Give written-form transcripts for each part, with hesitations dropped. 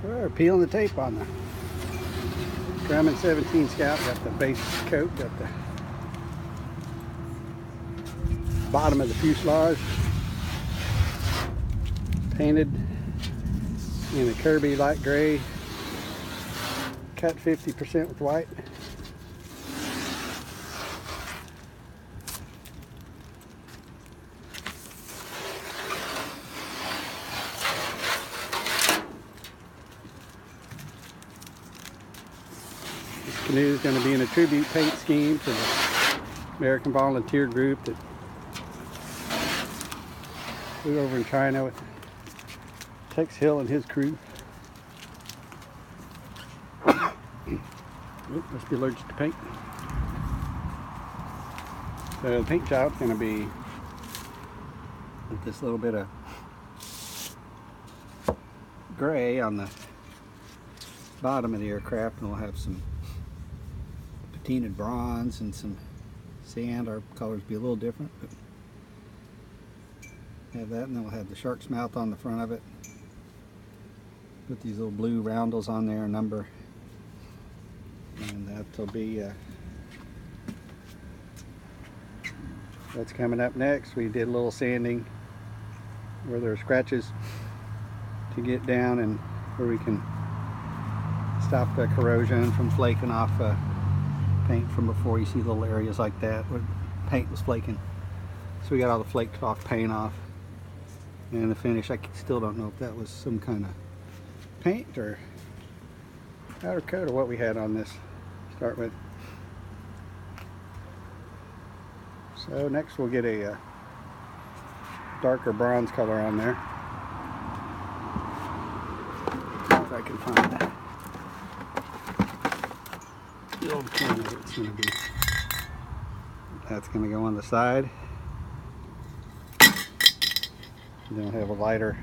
We're peeling the tape on the Grumman 17 Scout. Got the base coat, got the bottom of the fuselage painted in a Kirby Light Gray, cut 50% with white. This canoe is going to be in a tribute paint scheme to the American volunteer group that flew over in China with Tex Hill and his crew. Oop, must be allergic to paint. So the paint job's going to be with this little bit of gray on the bottom of the aircraft, and we'll have some patinaed bronze and some sand. Our colors be a little different, but have that, and then we'll have the shark's mouth on the front of it. Put these little blue roundels on there, number, and that'll be that's coming up next. We did a little sanding where there are scratches to get down and where we can stop the corrosion from flaking off paint from before. You see little areas like that where paint was flaking, so we got all the flaked off paint off. And the finish, I still don't know if that was some kind of paint or powder coat or what we had on this to start with. So next we'll get a darker bronze color on there. If I can find that. The old corner it's going to be. That's going to go on the side. And then we'll have a lighter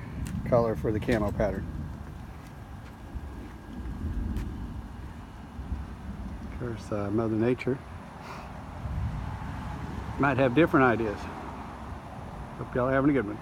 color for the camo pattern. Of course, Mother Nature might have different ideas. Hope y'all are having a good one.